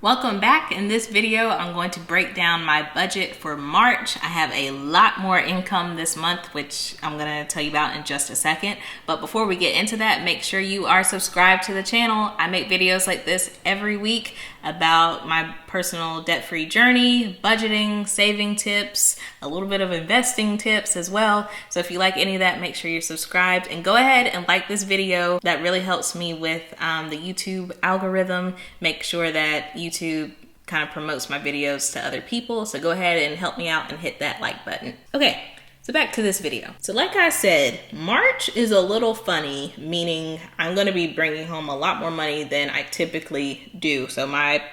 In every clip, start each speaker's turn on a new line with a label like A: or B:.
A: Welcome back. In this video, I'm going to break down my budget for March. I have a lot more income this month, which I'm going to tell you about in just a second. But before we get into that, make sure you are subscribed to the channel. I make videos like this every week about my personal debt-free journey, budgeting, saving tips, a little bit of investing tips as well. So if you like any of that, make sure you're subscribed and go ahead and like this video. That really helps me with the YouTube algorithm. Make sure that YouTube kind of promotes my videos to other people. So go ahead and help me out and hit that like button. Okay, so back to this video. So like I said, March is a little funny, meaning I'm going to be bringing home a lot more money than I typically do. So my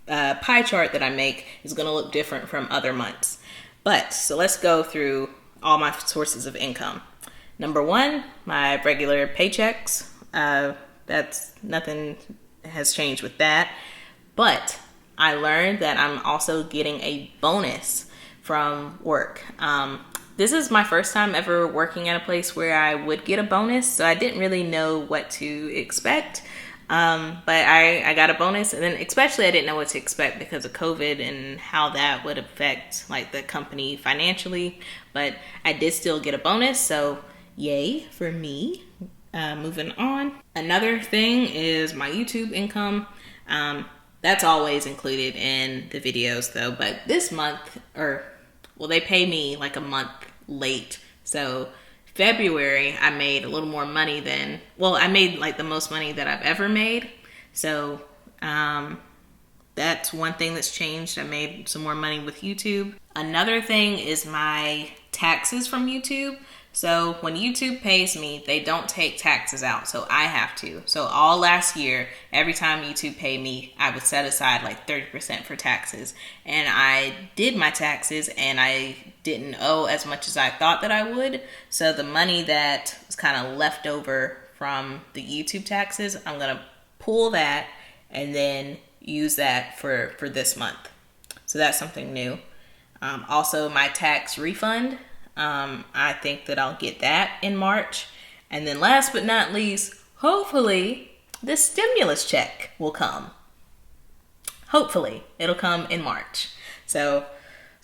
A: pie chart that I make is going to look different from other months. So let's go through all my sources of income. Number one, my regular paychecks. That's nothing has changed with that. But I learned that I'm also getting a bonus from work. This is my first time ever working at a place where I would get a bonus, so I didn't really know what to expect. But I got a bonus, and then especially I didn't know what to expect because of COVID and how that would affect like the company financially. But I did still get a bonus, so yay for me. Moving on. Another thing is my YouTube income. That's always included in the videos though, but this month, they pay me like a month late. So February, I made a little more money I made like the most money that I've ever made. So that's one thing that's changed. I made some more money with YouTube. Another thing is my taxes from YouTube. So when YouTube pays me, they don't take taxes out, so I have to. So all last year, every time YouTube paid me, I would set aside like 30% for taxes. And I did my taxes and I didn't owe as much as I thought that I would. So the money that was kind of left over from the YouTube taxes, I'm going to pull that and then use that for this month. So that's something new. Also, my tax refund. I think that I'll get that in March. And then last but not least, hopefully the stimulus check will come. Hopefully it'll come in March. So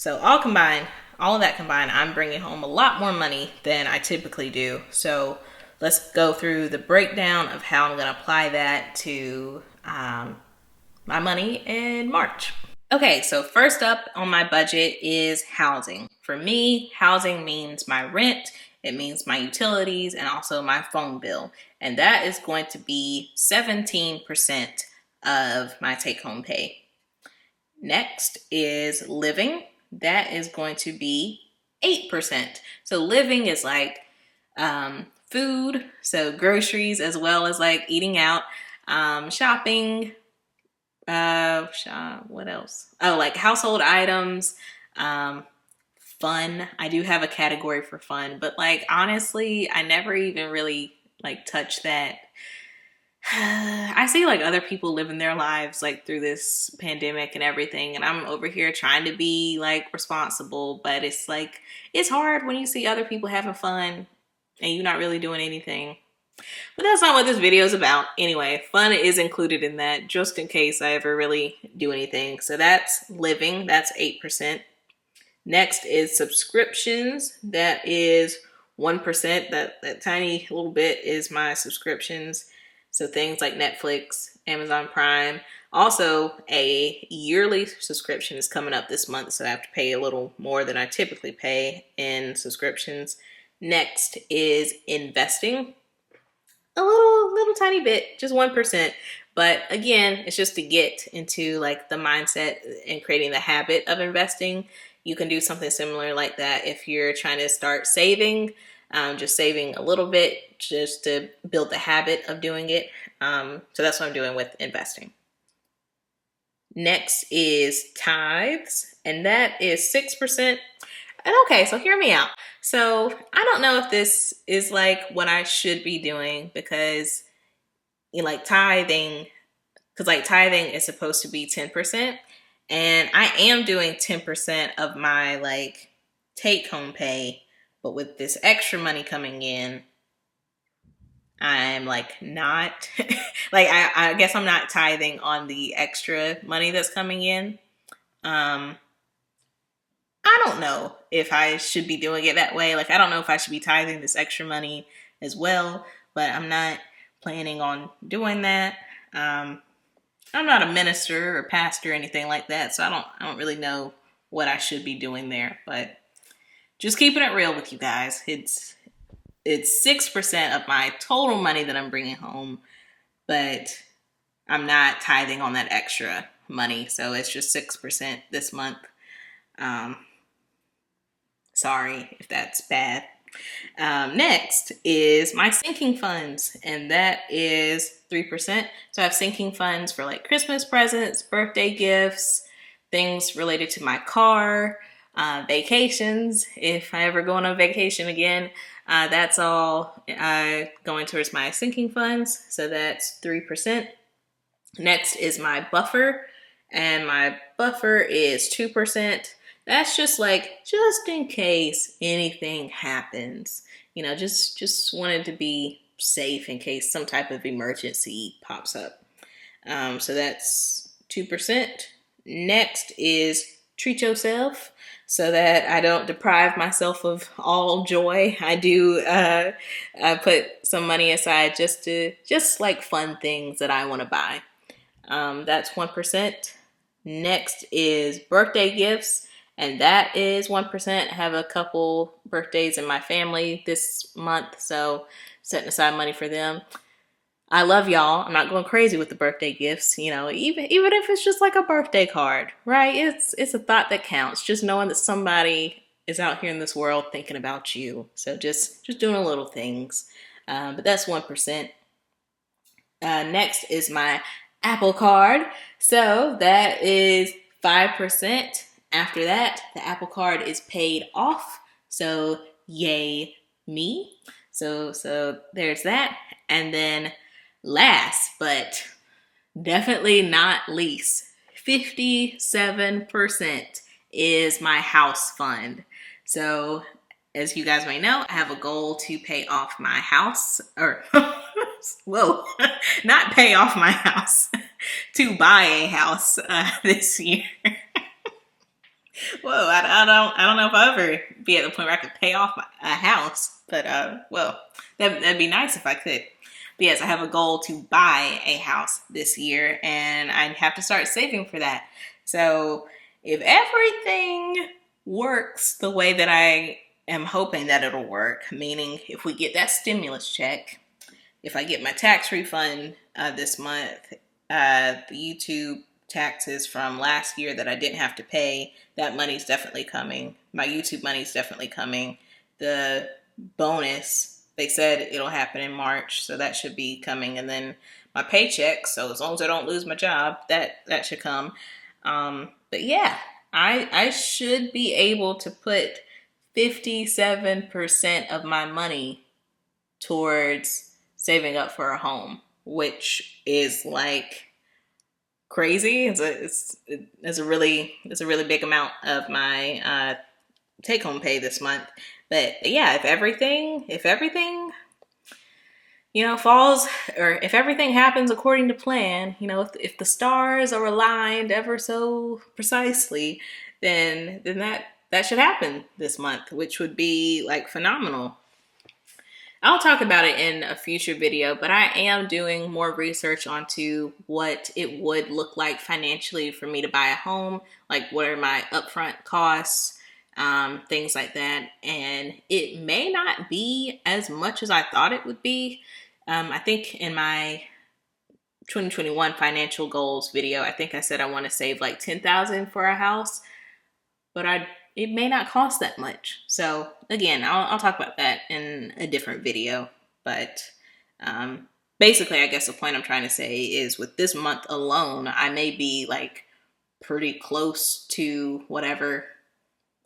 A: all of that combined, I'm bringing home a lot more money than I typically do. So let's go through the breakdown of how I'm going to apply that to my money in March. Okay, so first up on my budget is housing. For me, housing means my rent, it means my utilities, and also my phone bill. And that is going to be 17% of my take-home pay. Next is living. That is going to be 8%. So living is like food, so groceries, as well as like eating out, shopping, what else? Oh, like household items, fun. I do have a category for fun, but like honestly, I never even really like touch that. I see like other people living their lives like through this pandemic and everything, and I'm over here trying to be like responsible, but it's like it's hard when you see other people having fun and you're not really doing anything. But that's not what this video is about. Anyway, fun is included in that just in case I ever really do anything. So that's living, that's 8%. Next is subscriptions. That is 1%. That tiny little bit is my subscriptions. So things like Netflix, Amazon Prime. Also, a yearly subscription is coming up this month, so I have to pay a little more than I typically pay in subscriptions. Next is investing. A little tiny bit, just 1%. But again, it's just to get into like the mindset and creating the habit of investing. You can do something similar like that if you're trying to start saving, just saving a little bit just to build the habit of doing it. So that's what I'm doing with investing. Next is tithes, and that is 6%. And okay, so hear me out. So I don't know if this is like what I should be doing because like tithing is supposed to be 10%. And I am doing 10% of my like take home pay, but with this extra money coming in, I'm like not like I guess I'm not tithing on the extra money that's coming in. Um, I don't know if I should be doing it that way. Like I don't know if I should be tithing this extra money as well, but I'm not planning on doing that. Um, I'm not a minister or pastor or anything like that, so I don't really know what I should be doing there. But just keeping it real with you guys, it's 6% of my total money that I'm bringing home, but I'm not tithing on that extra money, so it's just 6% this month. Um, Sorry if that's bad. Next is my sinking funds, and that is 3%. So I have sinking funds for like Christmas presents, birthday gifts, things related to my car, vacations. If I ever go on a vacation again, that's all going towards my sinking funds. So that's 3%. Next is my buffer, and my buffer is 2%. That's just in case anything happens. You know, just wanted to be safe in case some type of emergency pops up. So that's 2%. Next is treat yourself so that I don't deprive myself of all joy. I do I put some money aside just like fun things that I want to buy. That's 1%. Next is birthday gifts, and that is 1%. I have a couple birthdays in my family this month, so setting aside money for them. I love y'all. I'm not going crazy with the birthday gifts, you know, even if it's just like a birthday card, right? It's a thought that counts. Just knowing that somebody is out here in this world thinking about you. So just doing little things. But that's 1%. Next is my Apple Card. So that is 5%. After that, the Apple Card is paid off. So yay me. So there's that. And then last but definitely not least, 57% is my house fund. So as you guys may know, I have a goal to pay off my house, or whoa, not pay off my house, to buy a house this year. Whoa, I don't know if I'll ever be at the point where I could pay off a house, but well, that'd be nice if I could. But yes, I have a goal to buy a house this year, and I have to start saving for that. So if everything works the way that I am hoping that it'll work, meaning if we get that stimulus check, if I get my tax refund this month, the YouTube taxes from last year that I didn't have to pay, that money's definitely coming. My YouTube money's definitely coming. The bonus, they said it'll happen in March, so that should be coming. And then my paycheck, so as long as I don't lose my job, that should come. But yeah, I should be able to put 57% of my money towards saving up for a home, which is like crazy. It's a really big amount of my take home pay this month. But yeah, if everything you know falls, or if everything happens according to plan, you know, if the stars are aligned ever so precisely, then that should happen this month, which would be like phenomenal. I'll talk about it in a future video, but I am doing more research onto what it would look like financially for me to buy a home. Like, what are my upfront costs, things like that. And it may not be as much as I thought it would be. I think in my 2021 financial goals video, I think I said I want to save like $10,000 for a house, but it may not cost that much. So again, I'll talk about that in a different video. But basically, I guess the point I'm trying to say is with this month alone, I may be like pretty close to whatever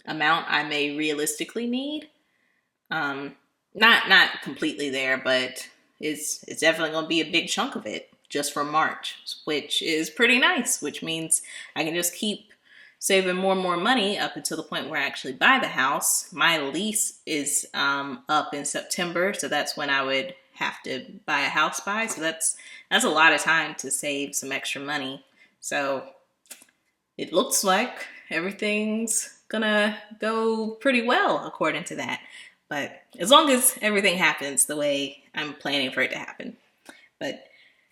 A: amount I may realistically need. Not completely there, but it's definitely going to be a big chunk of it just for March, which is pretty nice, which means I can just keep saving more and more money up until the point where I actually buy the house. My lease is up in September, so that's when I would have to buy a house by. So that's a lot of time to save some extra money. So it looks like everything's gonna go pretty well according to that. But as long as everything happens the way I'm planning for it to happen. But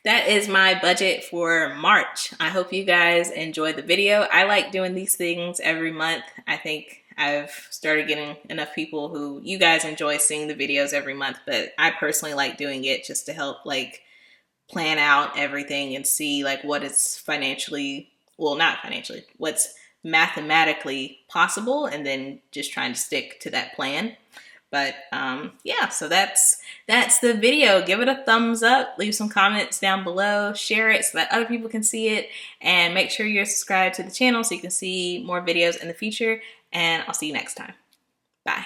A: that is my budget for March. I hope you guys enjoyed the video. I like doing these things every month. I think I've started getting enough people who, you guys enjoy seeing the videos every month, but I personally like doing it just to help like plan out everything and see like what is financially, well, not financially, what's mathematically possible, and then just trying to stick to that plan. But yeah, so that's the video. Give it a thumbs up, leave some comments down below, share it so that other people can see it, and make sure you're subscribed to the channel so you can see more videos in the future. And I'll see you next time. Bye.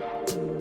A: Thank you.